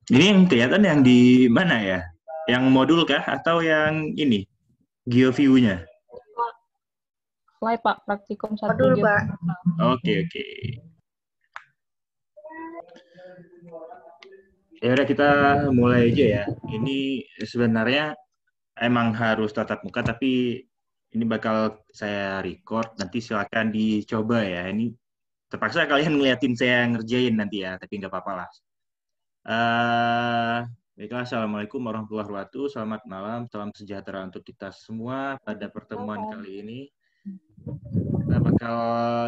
Ini yang kelihatan yang di mana ya? Yang modul kah atau yang ini GeoView-nya? Slide Pak, praktikum satu Modul, gitu. Pak. Oke, oke. Ya udah kita mulai aja ya. Ini sebenarnya emang harus tatap muka, tapi ini bakal saya record. Nanti silakan dicoba ya. Ini terpaksa kalian ngeliatin saya ngerjain nanti ya, tapi nggak apa-apa lah. Baiklah, Assalamualaikum warahmatullahi wabarakatuh. Selamat malam, salam sejahtera untuk kita semua pada pertemuan kali ini. Kita bakal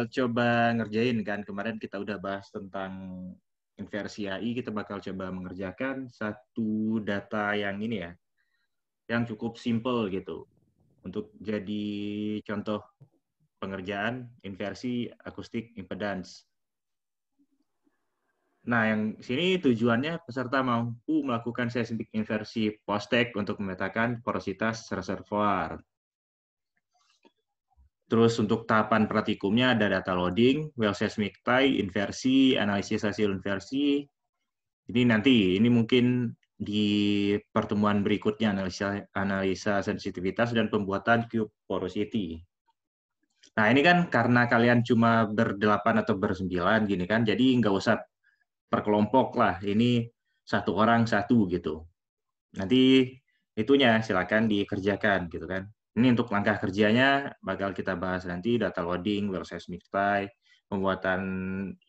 coba ngerjain kan. Kemarin kita udah bahas tentang inversi AI, kita bakal coba mengerjakan satu data yang ini ya, yang cukup simple gitu. Untuk jadi contoh pengerjaan inversi akustik impedance. Nah, yang sini tujuannya peserta mampu melakukan seismik inversi postek untuk memetakan porositas reservoir. Terus untuk tahapan praktikumnya ada data loading, well seismic tie, inversi, analisis hasil inversi. Ini mungkin di pertemuan berikutnya analisa sensitivitas dan pembuatan cube porosity. Nah, ini kan karena kalian cuma berdelapan atau bersembilan gini kan, jadi nggak usah per kelompok lah. Ini satu orang satu gitu. Nanti itunya silakan dikerjakan gitu kan. Ini untuk langkah kerjanya bakal kita bahas nanti data loading, well seismic tie, pembuatan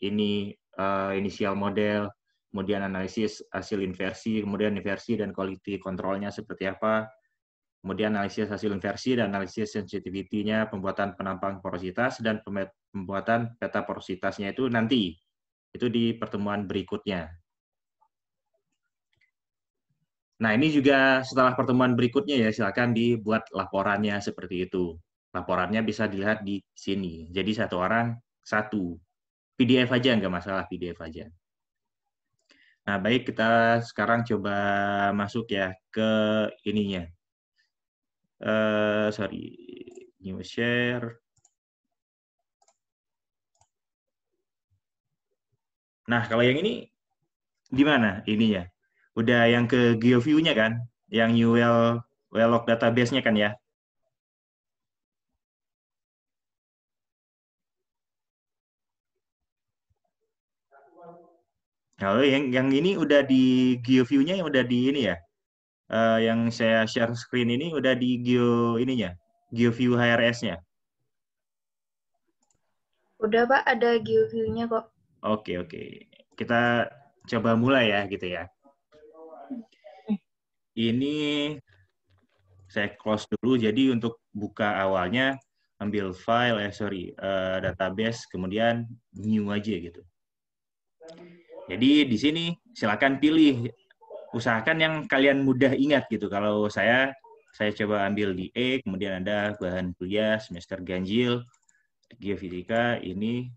ini inisial model, kemudian analisis hasil inversi, kemudian inversi dan quality controlnya seperti apa, kemudian analisis hasil inversi dan analisis sensitivity-nya, pembuatan penampang porositas dan pembuatan peta porositasnya itu nanti. Itu di pertemuan berikutnya. Nah, ini juga setelah pertemuan berikutnya ya, silakan dibuat laporannya seperti itu. Laporannya bisa dilihat di sini. Jadi satu orang satu. PDF aja, nggak masalah PDF aja. Nah, baik kita sekarang coba masuk ya ke ininya. Sorry, new share. Nah, kalau yang ini gimana ininya? Udah yang ke GeoView-nya kan? Yang new well-log database-nya kan ya? Kalau yang ini udah di GeoView-nya yang udah di ini ya? Yang saya share screen ini udah di GeoView HRS-nya. Udah, Pak, ada GeoView-nya kok. Oke, oke. Kita coba mulai ya gitu ya. Ini saya close dulu. Jadi untuk buka awalnya ambil file, database, kemudian new aja gitu. Jadi di sini silakan pilih, usahakan yang kalian mudah ingat gitu. Kalau saya coba ambil di E, kemudian ada bahan kuliah semester ganjil, geofisika, ini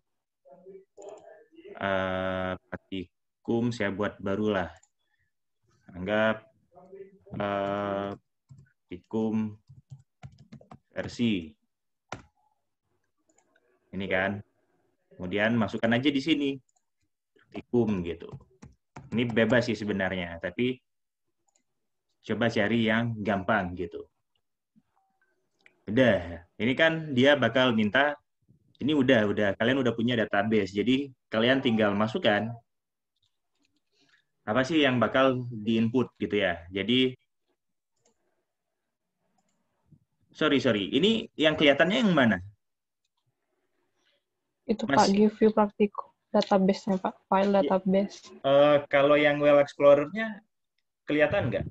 praktikum saya buat barulah. Anggap praktikum versi. Ini kan. Kemudian masukkan aja di sini. Praktikum gitu. Ini bebas sih sebenarnya, tapi coba cari yang gampang gitu. Udah, ini kan dia bakal minta, ini udah, kalian udah punya database, jadi kalian tinggal masukkan apa sih yang bakal di-input gitu ya. Jadi, sorry, ini yang kelihatannya yang mana? Itu Mas, Pak, GeoView praktikum database-nya Pak, file database. kalau yang Well Explorer-nya kelihatan nggak?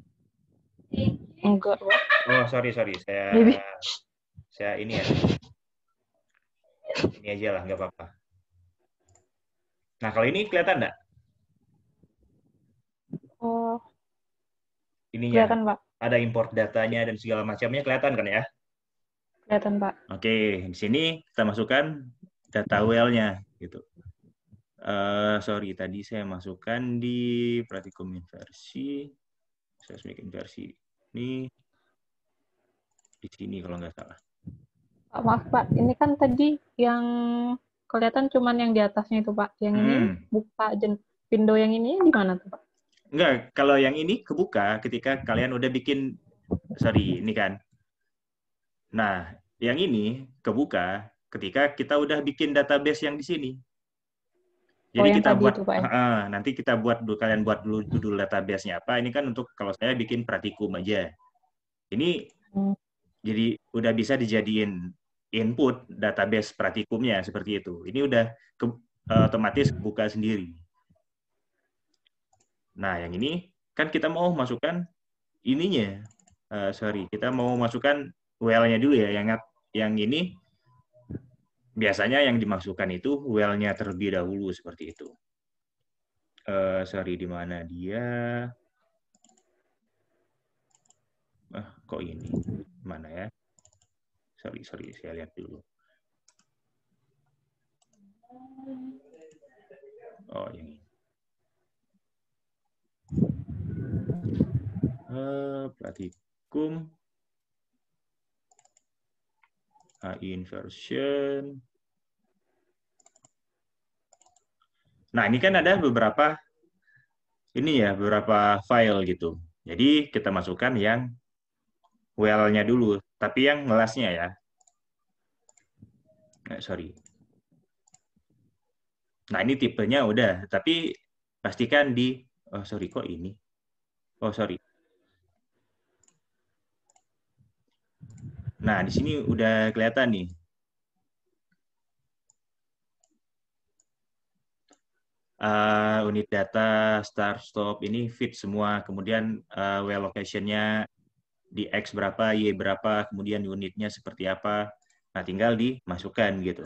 Enggak, Pak. Oh, sorry, Maybe. saya ini ya, ini aja lah, nggak apa-apa. Nah, kalau ini kelihatan nggak? Oh, Ininya, kelihatan Pak. ada import datanya dan segala macamnya kelihatan kan ya? Kelihatan Pak. Oke, di sini kita masukkan data well-nya gitu. Sorry, tadi saya masukkan di praktikum inversi, seismik inversi ini di sini kalau nggak salah. Pak, maaf Pak, ini kan tadi yang kelihatan cuman yang di atasnya itu Pak. Yang ini buka window yang ini di mana tuh Pak? Enggak, kalau yang ini kebuka ketika kalian udah bikin, sorry, ini kan. Nah, yang ini kebuka ketika kita udah bikin database yang di sini. Jadi yang kita tadi buat, itu, Pak, ya? nanti kita buat dulu, kalian buat dulu judul database-nya apa. Ini kan untuk kalau saya bikin praktikum aja. Ini Hmm. jadi udah bisa dijadiin input database praktikumnya seperti itu. Ini udah otomatis buka sendiri. Nah, yang ini kan kita mau masukkan ininya. Sorry, kita mau masukkan well-nya dulu ya. Yang ini biasanya yang dimasukkan itu well-nya terlebih dahulu seperti itu. Sorry, di mana dia? Kok ini? Mana ya? Sorry, saya lihat dulu. Oh, yang ini. Praktikum inversion. Nah, ini kan ada beberapa file gitu. Jadi kita masukkan yang well-nya dulu, tapi yang ngelasnya ya. Sorry. Nah, ini tipenya udah, tapi pastikan sorry, kok ini? Oh, sorry. Nah, di sini udah kelihatan nih. Unit data, start, stop, ini fit semua. Kemudian well location-nya di X berapa, Y berapa, kemudian unitnya seperti apa. Nah, tinggal dimasukkan gitu.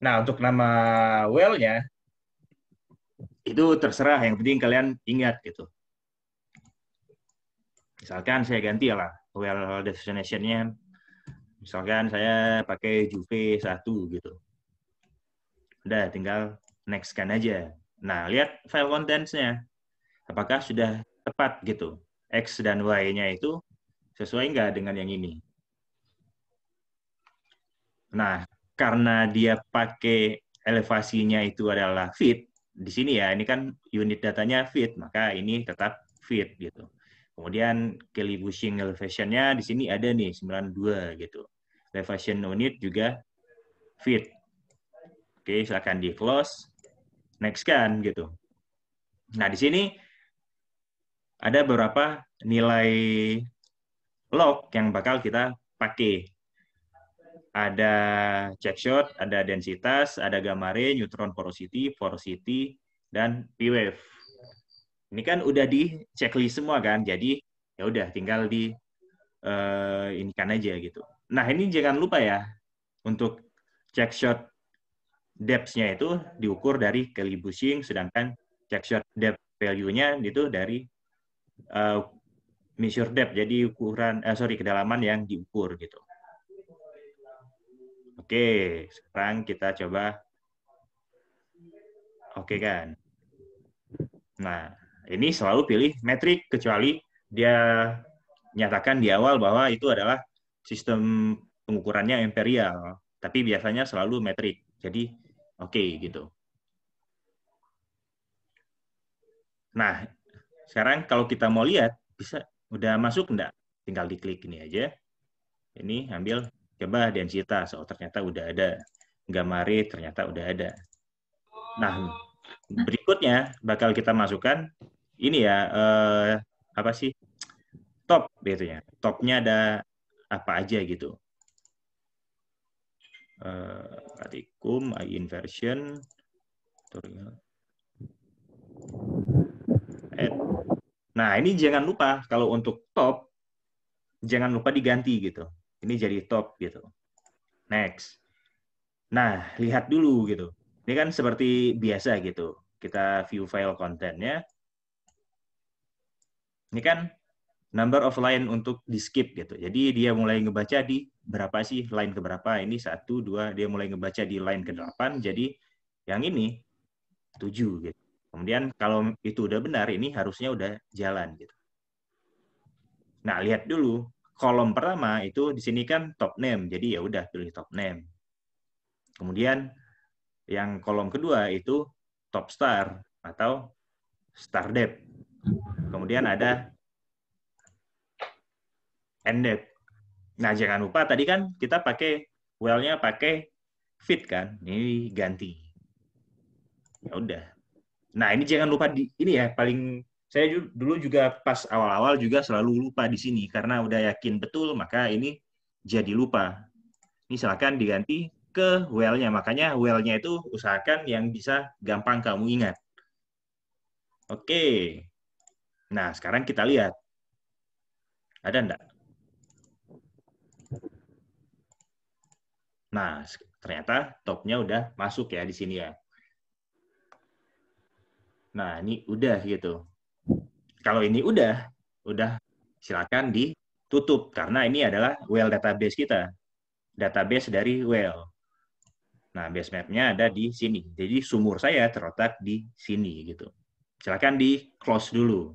Nah, untuk nama well-nya, itu terserah, yang penting kalian ingat gitu. Misalkan saya ganti lah, well destination-nya, misalkan saya pakai Juve 1 gitu. Udah, tinggal next-kan aja. Nah, lihat file contents-nya. Apakah sudah tepat gitu. X dan Y-nya itu sesuai nggak dengan yang ini. Nah, karena dia pakai elevasinya itu adalah fit, di sini ya, ini kan unit datanya fit, maka ini tetap fit gitu. Kemudian Kelly Bushing elevation-nya di sini ada nih 92 gitu. Elevation unit juga fit. Oke, silakan di close. Next kan gitu. Nah, di sini ada beberapa nilai log yang bakal kita pakai. Ada check shot, ada densitas, ada gamma ray, neutron porosity, dan P-wave. Ini kan udah di checklist semua kan, jadi ya udah tinggal di ini kan aja gitu. Nah, ini jangan lupa ya, untuk check shot depth-nya itu diukur dari Kelly Bushing, sedangkan check shot depth value-nya itu dari measure depth, jadi kedalaman yang diukur gitu. Oke, sekarang kita coba. Oke kan? Nah, ini selalu pilih metrik, kecuali dia nyatakan di awal bahwa itu adalah sistem pengukurannya imperial. Tapi biasanya selalu metrik. Jadi, oke gitu. Nah, sekarang kalau kita mau lihat, bisa udah masuk enggak? Tinggal diklik ini aja. Ini ambil, coba densitas. Oh, ternyata udah ada. Gamma ray ternyata udah ada. Nah, berikutnya bakal kita masukkan ini ya, apa sih? Top biasanya. Topnya ada apa aja gitu. Praktikum, inversion, tutorial. Nah, ini jangan lupa kalau untuk top, jangan lupa diganti gitu. Ini jadi top gitu. Next. Nah, lihat dulu gitu. Ini kan seperti biasa gitu. Kita view file kontennya. Ini kan number of line untuk di skip gitu. Jadi dia mulai ngebaca di berapa sih line ke berapa. Ini 1, 2, dia mulai ngebaca di line ke-8. Jadi yang ini 7 gitu. Kemudian kalau itu udah benar, ini harusnya udah jalan gitu. Nah, lihat dulu kolom pertama itu di sini kan top name. Jadi ya udah pilih top name. Kemudian yang kolom kedua itu top star atau start date. Kemudian ada end date. Nah, jangan lupa tadi kan kita pakai well-nya pakai fit kan. Ini ganti. Ya udah. Nah, ini jangan lupa ini ya, paling saya dulu juga pas awal-awal juga selalu lupa di sini karena udah yakin betul, maka ini jadi lupa. Ini silakan diganti ke well-nya. Makanya well-nya itu usahakan yang bisa gampang kamu ingat. Oke. Nah, sekarang kita lihat. Ada enggak? Nah, ternyata topnya udah masuk ya di sini ya. Nah, ini udah gitu. Kalau ini udah silakan ditutup karena ini adalah well database kita. Database dari well. Nah, base map-nya ada di sini. Jadi sumur saya terletak di sini gitu. Silakan di close dulu.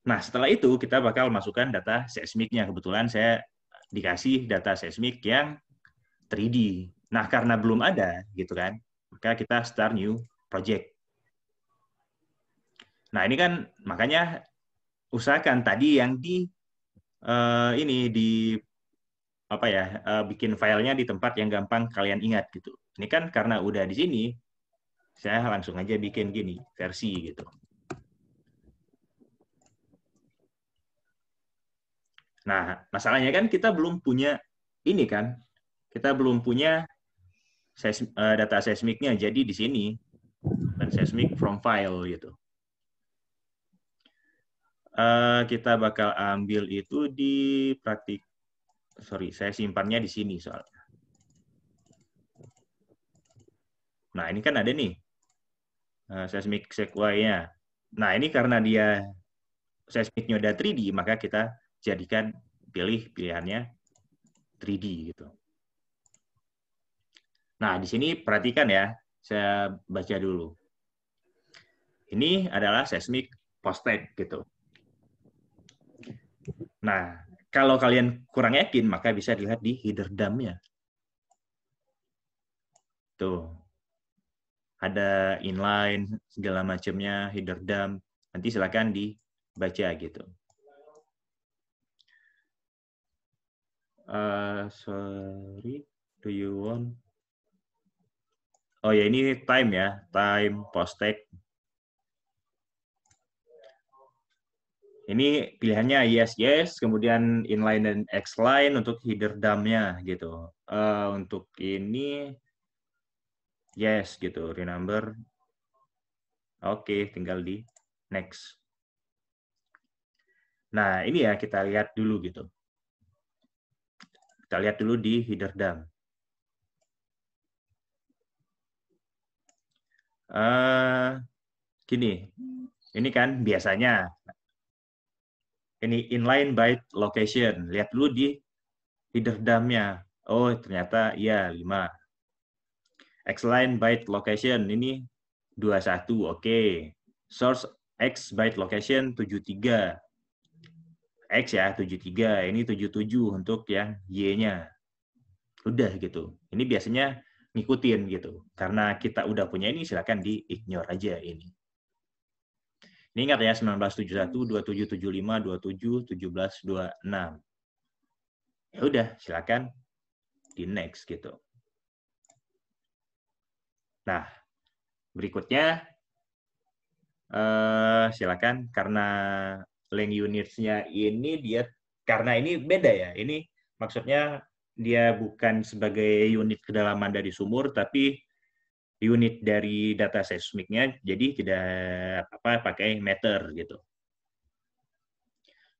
Nah, setelah itu kita bakal masukkan data seismiknya. Kebetulan saya dikasih data seismik yang 3D. Nah, karena belum ada gitu kan, maka kita start new project. Nah, ini kan makanya usahakan tadi yang bikin filenya di tempat yang gampang kalian ingat gitu. Ini kan karena udah di sini, saya langsung aja bikin gini, versi gitu. Nah, masalahnya kan kita belum punya ini kan, kita belum punya data seismiknya. Jadi di sini dan seismic from file gitu. Kita bakal ambil itu di praktik. Sorry, saya simpannya di sini soalnya. Nah, ini kan ada nih seismic sequoia-nya. Nah, ini karena dia seismiknya udah 3D, maka kita jadikan pilihannya 3D gitu. Nah, di sini perhatikan ya, saya baca dulu. Ini adalah seismic post-tag gitu. Nah, kalau kalian kurang yakin, maka bisa dilihat di header dump-nya. Tuh. Ada inline, segala macamnya, header dump. Nanti silakan dibaca gitu. Sorry, do you want? Oh ya, ini time ya, time post-tag. Ini pilihannya yes, kemudian inline dan xline untuk header dump-nya gitu. Untuk ini yes gitu, renumber. Oke, tinggal di next. Nah, ini ya kita lihat dulu gitu. Kita lihat dulu di header dump. Gini, ini kan biasanya ini inline byte location. Lihat dulu di header dump-nya. Oh, ternyata iya 5. Xline byte location ini 21. Oke. Source X byte location 73. X ya 73. Ini 77 untuk yang Y-nya. Udah gitu. Ini biasanya ngikutin gitu. Karena kita udah punya ini, silakan di-ignore aja ini. Ini ingat ya, 1971, 2775, 27, 17, 26. Ya udah, silakan di next gitu. Nah, berikutnya silakan karena length units-nya ini dia karena ini beda ya. Ini maksudnya dia bukan sebagai unit kedalaman dari sumur, tapi unit dari data seismiknya, jadi tidak pakai meter gitu.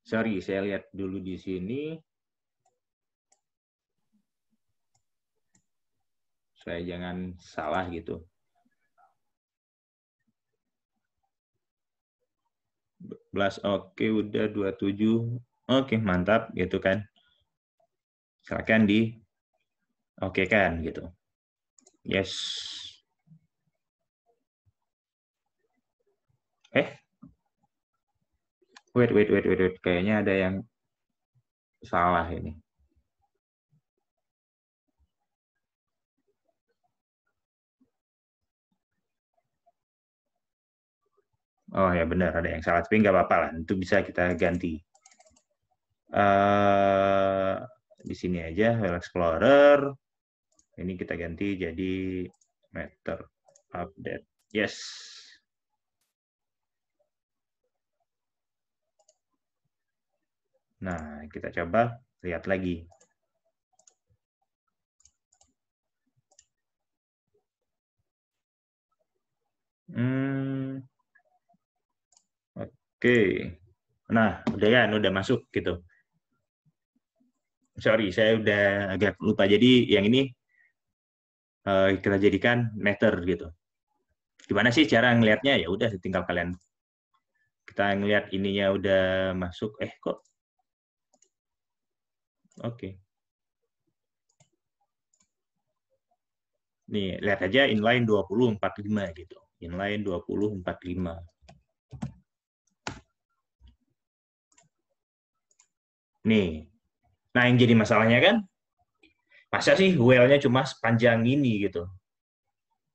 Sorry, saya lihat dulu di sini. Saya jangan salah gitu. 11, oke, udah 27. Oke, mantap gitu kan. Silakan di oke kan gitu. Yes. Wait. Kayaknya ada yang salah ini. Oh ya benar, ada yang salah. Tapi nggak apa-apa lah, itu bisa kita ganti. Di sini aja, File Explorer. Ini kita ganti jadi meter update. Yes. Nah, kita coba lihat lagi. Oke. Nah, udah kan, udah masuk gitu. Sorry, saya udah agak lupa. Jadi yang ini kita jadikan meter gitu. Gimana sih cara ngelihatnya? Ya udah, tinggal kalian kita ngelihat ininya udah masuk. Kok? Oke. Nih, lihat aja inline 2045 gitu. Inline 2045. Nih. Nah, yang jadi masalahnya kan, masa sih well-nya cuma sepanjang ini gitu.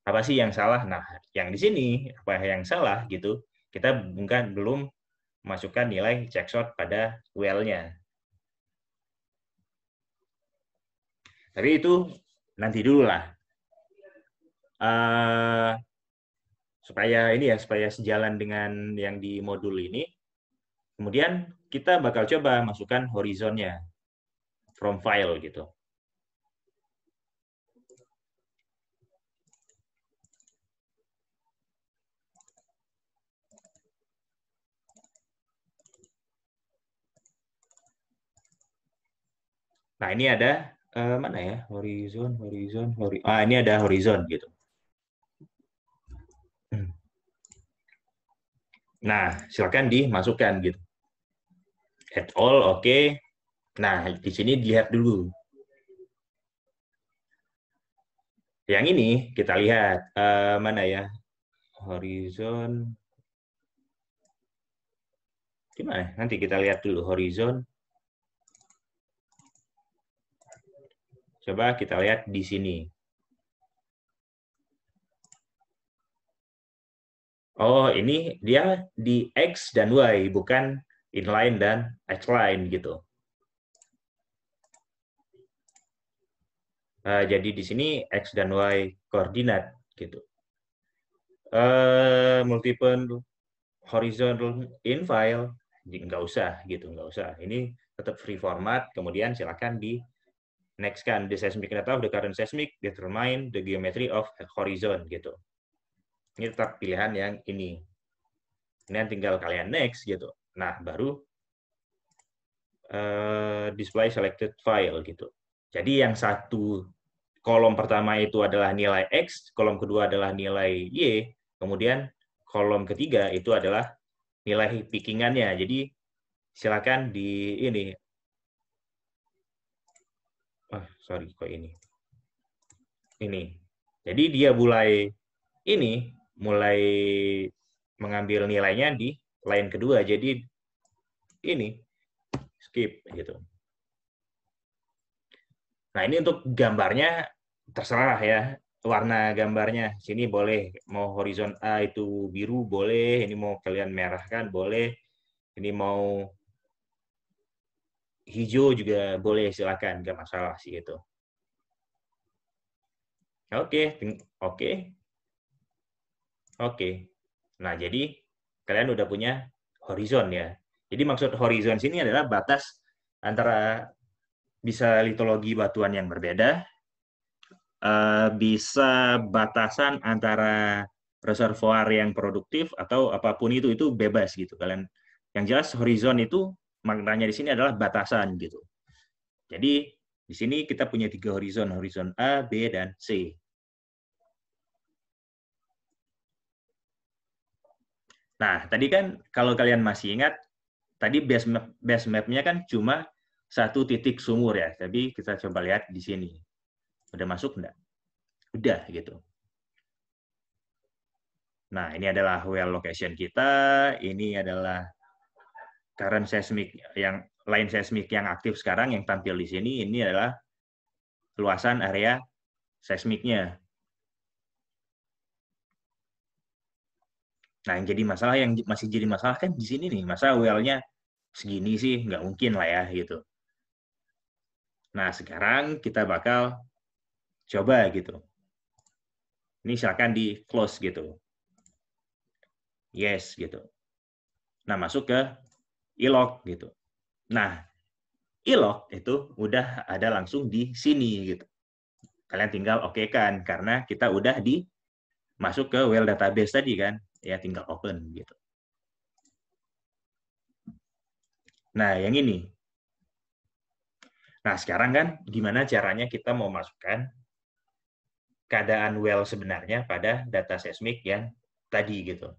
Apa sih yang salah? Nah, yang di sini apa yang salah gitu? Kita belum masukkan nilai checkshot pada well-nya. Tapi itu nanti dulu lah. Supaya sejalan dengan yang di modul ini. Kemudian kita bakal coba masukkan horizonnya from file gitu. Nah, ini ada mana ya? Horizon. Ini ada horizon gitu. Nah, silakan dimasukkan gitu. Add all, oke. Nah, di sini dilihat dulu. Yang ini kita lihat mana ya? Horizon. Gimana? Nanti kita lihat dulu horizon. Coba kita lihat di sini. Oh, ini dia di X dan Y, bukan inline dan X-line gitu. Jadi di sini X dan Y koordinat gitu. Multiple horizontal in file, nggak usah gitu, nggak usah. Ini tetap free format, kemudian silakan di next kan the seismic data of the current seismic determine the geometry of horizon gitu. Ini tetap pilihan yang ini. Kemudian tinggal kalian next gitu. Nah, baru display selected file gitu. Jadi yang satu kolom pertama itu adalah nilai X, kolom kedua adalah nilai Y, kemudian kolom ketiga itu adalah nilai pickingannya. Jadi silakan di ini. Sorry, kok ini. Ini. Jadi dia mulai mengambil nilainya di line kedua. Jadi ini skip gitu. Nah, ini untuk gambarnya terserah ya. Warna gambarnya. Sini boleh mau horizon A itu biru boleh, ini mau kalian merahkan boleh. Ini mau hijau juga boleh, silakan, nggak masalah sih itu. Oke. Nah, jadi kalian udah punya horizon ya. Jadi maksud horizon sini adalah batas antara bisa litologi batuan yang berbeda, bisa batasan antara reservoir yang produktif atau apapun itu bebas gitu. Kalian yang jelas horizon itu maknanya di sini adalah batasan gitu. Jadi di sini kita punya 3 horizon, horizon A, B, dan C. Nah, tadi kan kalau kalian masih ingat, tadi base map-nya kan cuma satu titik sumur ya. Tapi kita coba lihat di sini. Udah masuk enggak? Udah gitu. Nah, ini adalah well location kita. Ini adalah current seismic yang line seismic yang aktif sekarang yang tampil di sini. Ini adalah luasan area seismiknya. Nah, yang jadi masalah, yang masih jadi masalah kan di sini nih, masa well-nya segini sih, nggak mungkin lah ya, gitu. Nah, sekarang kita bakal coba gitu. Ini silakan di close gitu. Yes, gitu. Nah, masuk ke ilog gitu. Nah, ilog itu udah ada langsung di sini gitu. Kalian tinggal oke kan, karena kita udah masuk ke well database tadi kan, ya tinggal open gitu. Nah, yang ini. Nah, sekarang kan gimana caranya kita mau masukkan keadaan well sebenarnya pada data seismik yang tadi gitu.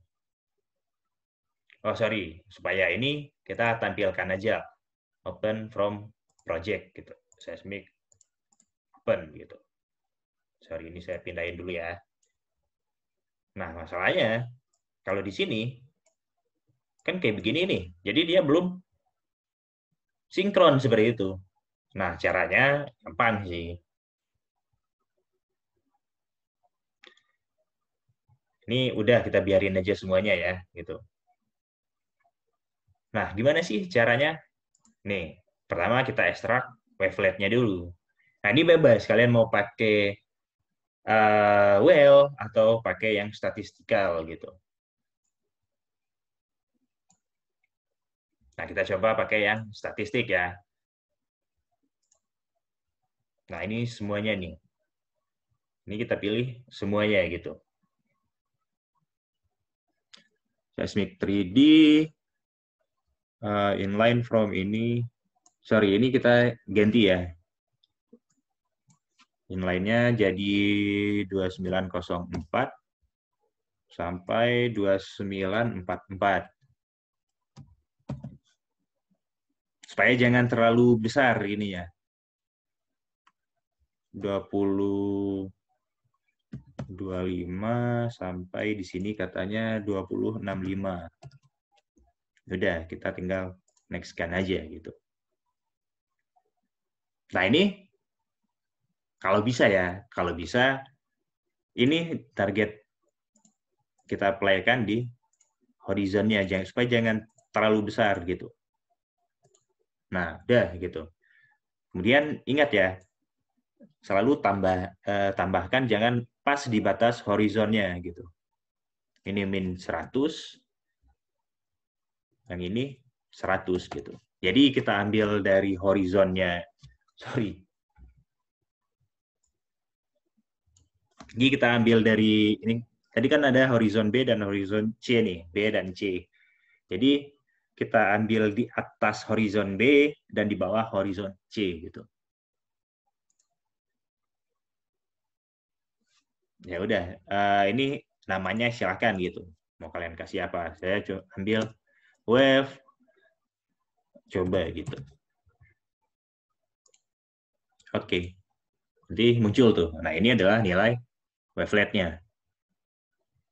Oh, sorry, supaya ini kita tampilkan aja open from project gitu. Seismic open gitu. Sorry, ini saya pindahin dulu ya. Nah, masalahnya kalau di sini kan kayak begini nih. Jadi dia belum sinkron seperti itu. Nah, caranya gampang sih. Ini udah kita biarin aja semuanya ya, gitu. Nah, gimana sih caranya? Nih, pertama kita ekstrak wavelet-nya dulu. Nah, ini bebas. Kalian mau pakai well atau pakai yang statistikal gitu. Nah, kita coba pakai yang statistik ya. Nah, ini semuanya nih. Ini kita pilih semuanya gitu. Seismic 3D, inline from ini. Sorry, ini kita ganti ya. Inline-nya jadi 2904 sampai 2944. Supaya jangan terlalu besar ini ya. 20 25 sampai di sini katanya 2065. Udah, kita tinggal next-kan aja gitu. Nah, ini kalau bisa ya, kalau bisa ini target kita play-kan di horizonnya, supaya jangan terlalu besar gitu. Nah, udah gitu. Kemudian ingat ya, selalu tambahkan jangan pas di batas horizonnya gitu. Ini min 100, yang ini 100 gitu. Jadi kita ambil dari horizonnya, sorry. Jadi kita ambil dari ini, tadi kan ada horizon B dan horizon C nih, B dan C. Jadi kita ambil di atas horizon B dan di bawah horizon C gitu. Ya udah, ini namanya silakan gitu. Mau kalian kasih apa? Saya ambil wave, coba gitu. Oke. Jadi muncul tuh. Nah, ini adalah nilai wavelet-nya.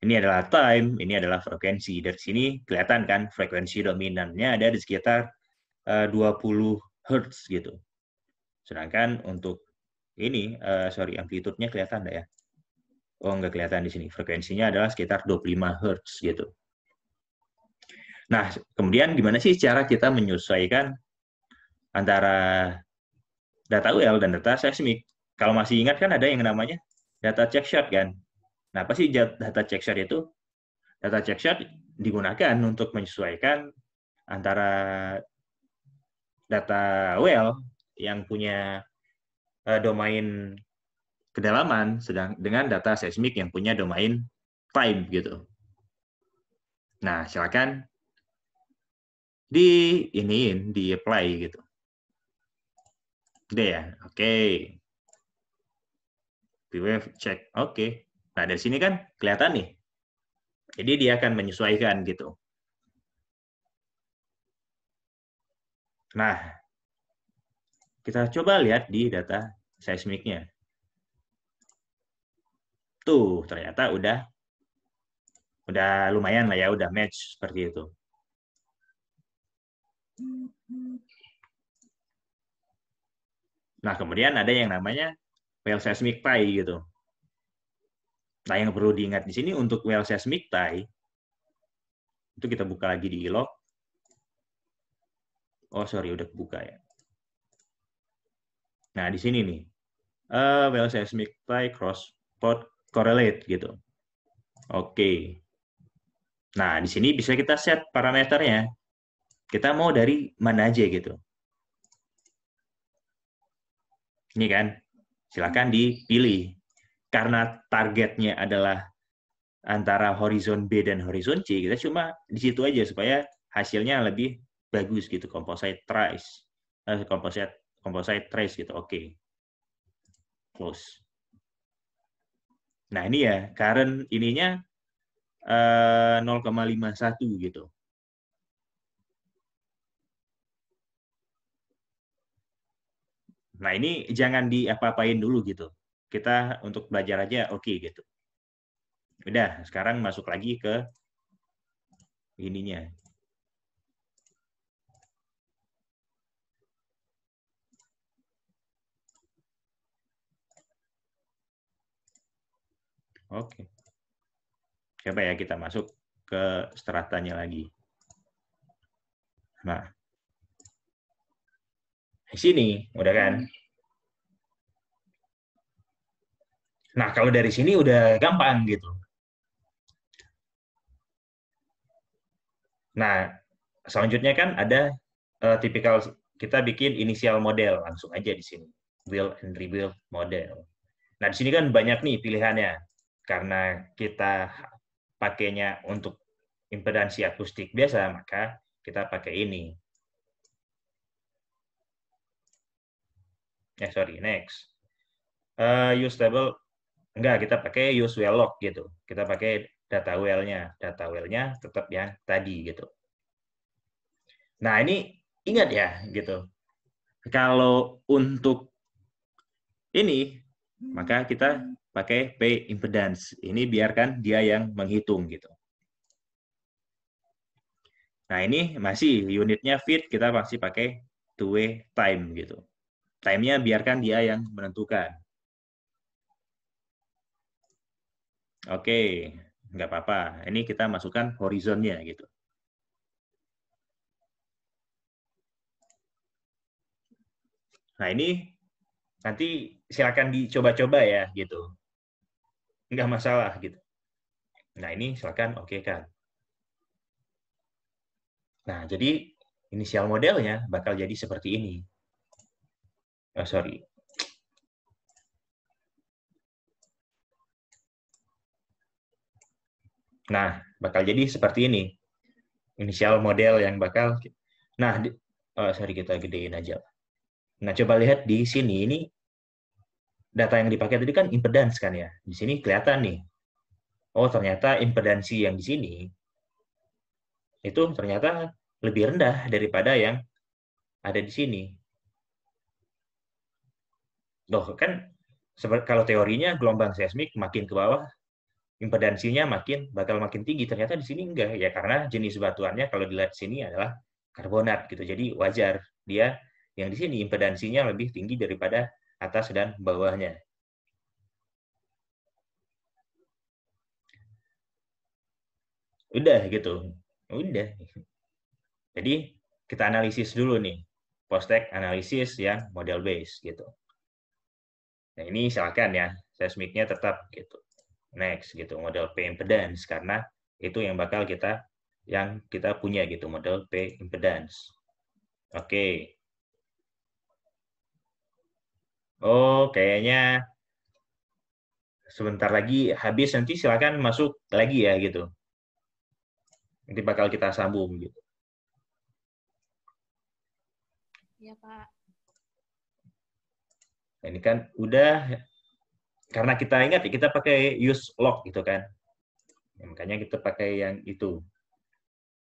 Ini adalah time, ini adalah frekuensi. Dari sini kelihatan kan frekuensi dominannya ada di sekitar 20 Hz gitu. Sedangkan untuk ini, sorry, amplitude-nya kelihatan nggak ya? Oh, nggak kelihatan di sini. Frekuensinya adalah sekitar 25 Hz gitu. Nah, kemudian gimana sih cara kita menyesuaikan antara data UL dan data seismik? Kalau masih ingat kan ada yang namanya data check shot kan? Nah, apa sih data check shot itu? Data check shot digunakan untuk menyesuaikan antara data well yang punya domain kedalaman sedang dengan data seismik yang punya domain time gitu. Nah, silakan di apply gitu. Udah ya, oke. Wave check, oke. Nah, dari sini kan kelihatan nih. Jadi dia akan menyesuaikan gitu. Nah, kita coba lihat di data seismiknya. Tuh, ternyata udah lumayan lah ya, udah match seperti itu. Nah, kemudian ada yang namanya well seismic tie gitu. Nah, yang perlu diingat di sini untuk well seismic tie, Itu kita buka lagi di log. Oh, sorry, udah buka ya. Nah, di sini nih. Well seismic tie cross plot correlate gitu. Oke. Nah, di sini bisa kita set parameternya. Kita mau dari mana aja gitu. Ini kan, silakan dipilih. Karena targetnya adalah antara horizon B dan horizon C, kita cuma di situ aja supaya hasilnya lebih bagus gitu, composite trace, composite trace gitu. Oke. Close. Nah, ini ya, current ininya 0,51 gitu. Nah, ini jangan diapa-apain dulu gitu. Kita untuk belajar aja oke gitu. Udah, sekarang masuk lagi ke ininya. Oke. Coba ya kita masuk ke stratanya lagi. Nah, di sini udah kan. Nah, kalau dari sini udah gampang gitu. Nah, selanjutnya kan ada tipikal kita bikin inisial model langsung aja di sini. Build and rebuild model. Nah, di sini kan banyak nih pilihannya. Karena kita pakainya untuk impedansi akustik biasa, maka kita pakai ini. Sorry, next. Use table, enggak, kita pakai use well log gitu. Kita pakai data well-nya. Data well-nya tetap yang tadi gitu. Nah, ini ingat ya gitu. Kalau untuk ini, maka kita pakai P impedance. Ini biarkan dia yang menghitung gitu. Nah, ini masih unitnya feet, kita masih pakai two-way time gitu. Time-nya biarkan dia yang menentukan. Oke, nggak apa-apa. Ini kita masukkan horizonnya gitu. Nah, ini nanti silakan dicoba-coba ya gitu. Nggak masalah gitu. Nah, ini silakan oke kan. Nah, jadi inisial modelnya bakal jadi seperti ini. Oh, sorry. Nah, bakal jadi seperti ini. Inisial model yang bakal... Nah, sorry, kita gedein aja. Nah, coba lihat di sini. Ini data yang dipakai tadi kan impedance kan ya. Di sini kelihatan nih. Oh, ternyata impedansi yang di sini itu ternyata lebih rendah daripada yang ada di sini. Loh, kan kalau teorinya gelombang seismik makin ke bawah, impedansinya bakal makin tinggi. Ternyata di sini enggak. Ya karena jenis batuannya kalau dilihat di sini adalah karbonat gitu. Jadi wajar dia yang di sini impedansinya lebih tinggi daripada atas dan bawahnya. Udah gitu. Udah. Jadi kita analisis dulu nih. Post-tech analisis yang model base gitu. Nah, ini silakan ya. Seismiknya tetap gitu. Next gitu, model P impedance karena itu yang bakal kita punya gitu, model P impedance. Oke. Oh, kayaknya sebentar lagi habis, nanti silakan masuk lagi ya gitu. Nanti bakal kita sambung gitu. Iya, Pak. Nah, ini kan udah, karena kita ingat ya, kita pakai use log gitu kan. Ya, makanya kita pakai yang itu.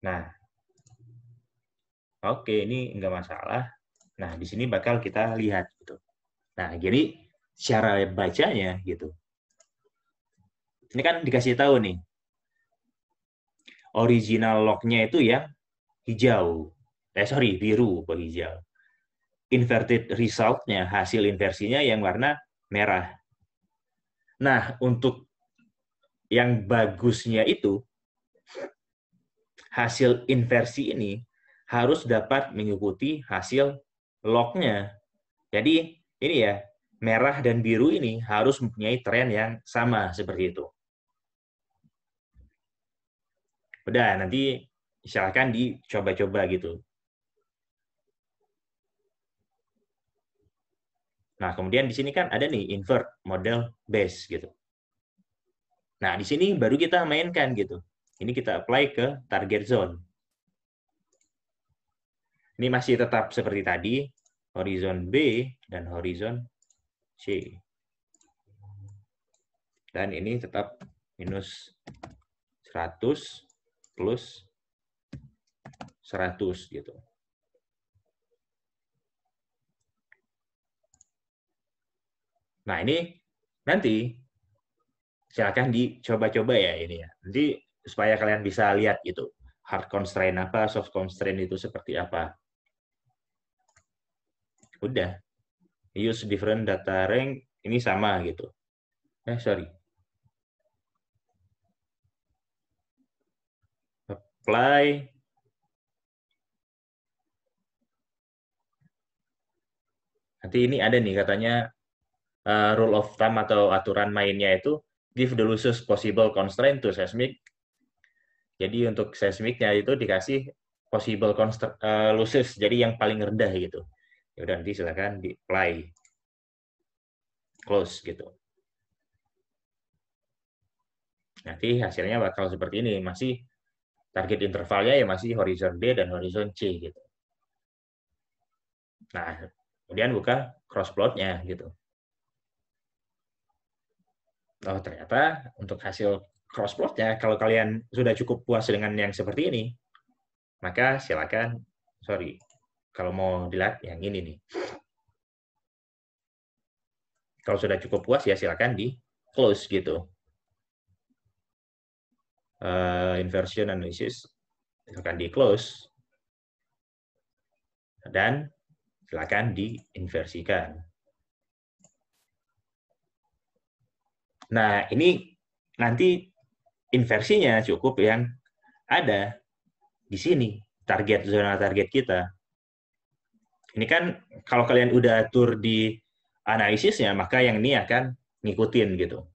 Nah, oke, ini nggak masalah. Nah, di sini bakal kita lihat gitu. Nah, jadi cara bacanya gitu. Ini kan dikasih tahu nih. Original log-nya itu yang hijau. Sorry, biru atau hijau. Inverted result-nya, hasil inversinya yang warna merah. Nah, untuk yang bagusnya itu, hasil inversi ini harus dapat mengikuti hasil lognya. Jadi ini ya, merah dan biru ini harus mempunyai tren yang sama seperti itu. Udah, nanti silakan dicoba-coba gitu. Nah, kemudian di sini kan ada nih invert model base gitu. Nah, di sini baru kita mainkan gitu. Ini kita apply ke target zone. Ini masih tetap seperti tadi, horizon B dan horizon C. Dan ini tetap minus 100 plus 100 gitu. Nah, ini nanti silakan dicoba-coba ya ini ya. Nanti supaya kalian bisa lihat gitu. Hard constraint apa, soft constraint itu seperti apa. Udah. Use different data range ini sama gitu. Sorry. Apply. Nanti ini ada nih katanya rule of thumb atau aturan mainnya itu give the lowest possible constraint to seismic. Jadi untuk seismiknya itu dikasih possible losses, jadi yang paling rendah gitu. Ya udah, nanti silakan di apply, close gitu. Nanti hasilnya bakal seperti ini, masih target intervalnya ya masih horizon D dan horizon C gitu. Nah, kemudian buka cross plotnya gitu. Oh, ternyata untuk hasil cross plotnya, kalau kalian sudah cukup puas dengan yang seperti ini, maka silakan, kalau mau dilihat yang ini nih. Kalau sudah cukup puas ya silakan di close gitu. Inversion analysis silakan di close dan silakan diinversikan. Nah, ini nanti inversinya cukup yang ada di sini, zona target kita. Ini kan kalau kalian udah atur di analisisnya, maka yang ini akan ngikutin gitu.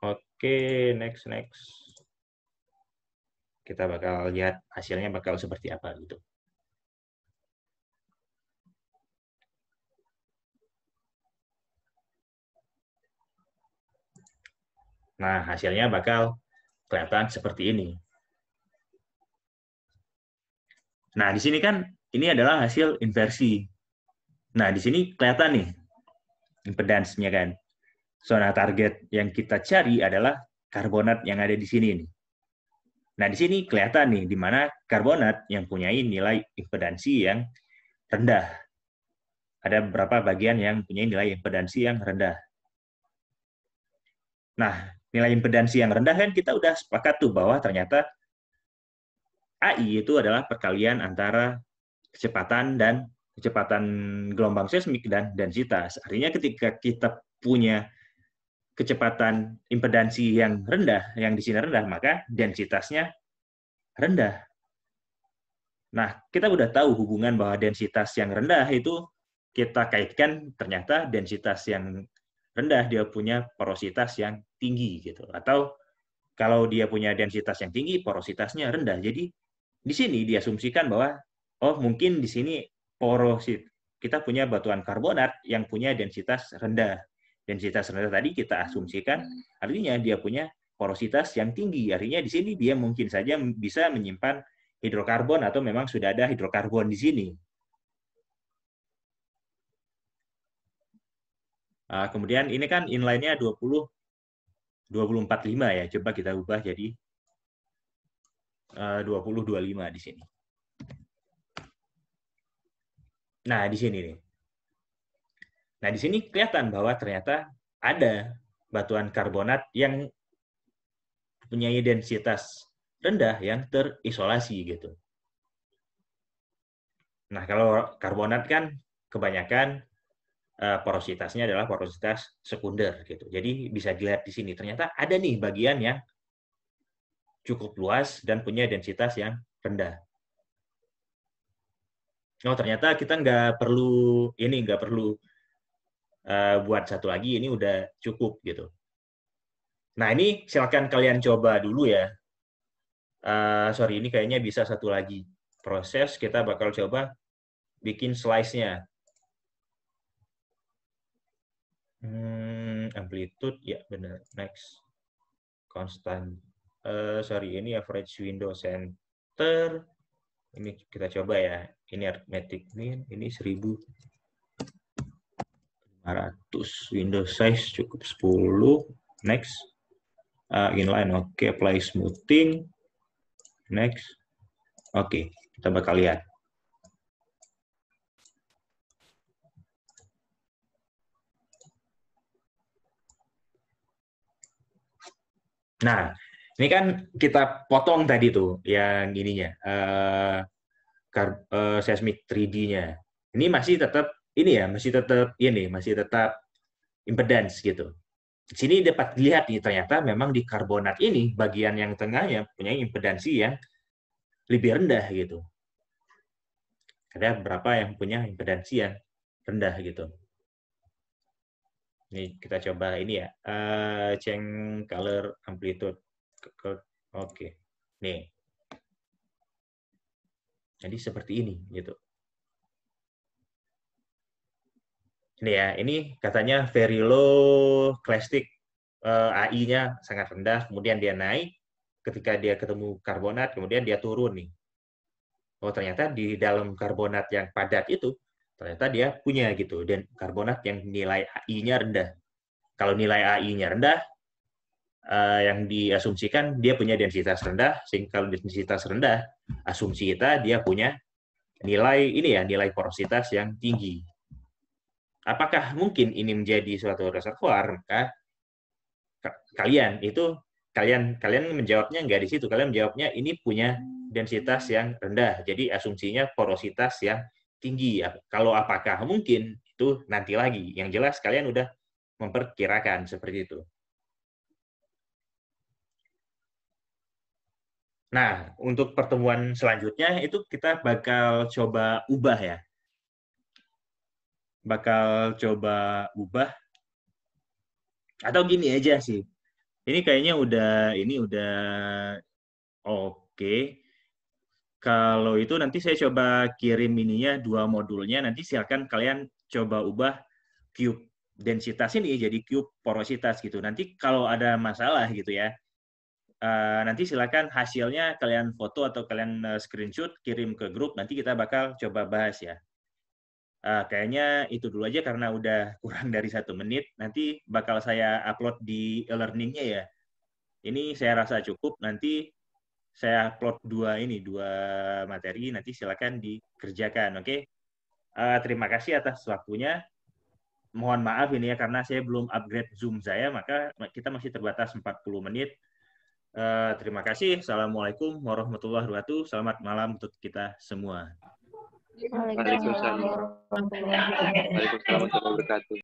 Oke, next. Kita bakal lihat hasilnya bakal seperti apa gitu. Nah, hasilnya bakal kelihatan seperti ini. Nah, di sini kan ini adalah hasil inversi. Nah, di sini kelihatan nih impedance-nya kan. Zona target yang kita cari adalah karbonat yang ada di sini nih. Nah, di sini kelihatan nih di mana karbonat yang punya nilai impedansi yang rendah. Ada beberapa bagian yang punya nilai impedansi yang rendah. Nah, nilai impedansi yang rendah kan kita udah sepakat tuh bahwa ternyata AI itu adalah perkalian antara kecepatan gelombang seismik dan densitas. Artinya ketika kita punya kecepatan impedansi yang rendah, yang di sini rendah, maka densitasnya rendah. Nah, kita udah tahu hubungan bahwa densitas yang rendah itu kita kaitkan ternyata densitas yang rendah dia punya porositas yang tinggi gitu. Atau kalau dia punya densitas yang tinggi, porositasnya rendah. Jadi di sini diasumsikan bahwa mungkin di sini kita punya batuan karbonat yang punya densitas rendah. Densitas rendah tadi kita asumsikan artinya dia punya porositas yang tinggi. Artinya di sini dia mungkin saja bisa menyimpan hidrokarbon atau memang sudah ada hidrokarbon di sini. Kemudian ini kan inline-nya 2045 ya. Coba kita ubah jadi 2025 di sini. Nah, di sini nih. Nah, di sini kelihatan bahwa ternyata ada batuan karbonat yang punya densitas rendah yang terisolasi gitu. Nah, kalau karbonat kan kebanyakan porositasnya adalah porositas sekunder gitu. Jadi bisa dilihat di sini ternyata ada nih bagian yang cukup luas dan punya densitas yang rendah. Oh ternyata kita nggak perlu buat satu lagi, ini udah cukup gitu. Nah ini silakan kalian coba dulu ya. Sorry ini kayaknya bisa satu lagi proses, kita bakal coba bikin slice-nya. Amplitude ya benar. Next constant. Sorry ini average window center. Ini kita coba ya. Ini arithmetic mean. Ini 1500. Window size cukup 10. Next. Inline oke. Apply smoothing. Next. Oke. Kita bakal lihat. Nah, ini kan kita potong tadi tuh yang ininya, seismic 3D-nya. Ini masih tetap masih tetap impedance gitu. Di sini dapat dilihat nih ternyata memang di karbonat ini bagian yang tengahnya punya impedansi yang lebih rendah gitu. Ada beberapa yang punya impedansi yang rendah gitu. Ini kita coba ini ya, change color amplitude. Oke, nih. Jadi seperti ini gitu. Ini ya, ini katanya very low classic, AI-nya sangat rendah, kemudian dia naik ketika dia ketemu karbonat, kemudian dia turun nih. Oh ternyata di dalam karbonat yang padat itu ternyata dia punya gitu, dan karbonat yang nilai AI-nya rendah. Kalau nilai AI-nya rendah, yang diasumsikan dia punya densitas rendah, sehingga kalau densitas rendah, asumsi kita dia punya nilai porositas yang tinggi. Apakah mungkin ini menjadi suatu reservoir? Maka kalian menjawabnya nggak di situ. Kalian menjawabnya ini punya densitas yang rendah. Jadi asumsinya porositas yang tinggi. Kalau apakah mungkin itu nanti lagi. Yang jelas kalian udah memperkirakan seperti itu. Nah, untuk pertemuan selanjutnya itu kita bakal coba ubah ya. Atau gini aja sih. Ini kayaknya udah oke. Kalau itu nanti saya coba kirim ininya 2 modulnya, nanti silakan kalian coba ubah cube densitas ini jadi cube porositas gitu. Nanti kalau ada masalah gitu ya, nanti silakan hasilnya kalian foto atau kalian screenshot kirim ke grup, nanti kita bakal coba bahas ya. Kayaknya itu dulu aja karena udah kurang dari 1 menit. Nanti bakal saya upload di e-learning-nya ya. Ini saya rasa cukup. Nanti saya upload 2 materi. Nanti silakan dikerjakan. Oke? Terima kasih atas waktunya. Mohon maaf ini ya karena saya belum upgrade Zoom saya, maka kita masih terbatas 40 menit. Terima kasih. Assalamualaikum warahmatullahi wabarakatuh. Selamat malam untuk kita semua. Waalaikumsalam warahmatullahi wabarakatuh. Waalaikumsalam warahmatullahi wabarakatuh.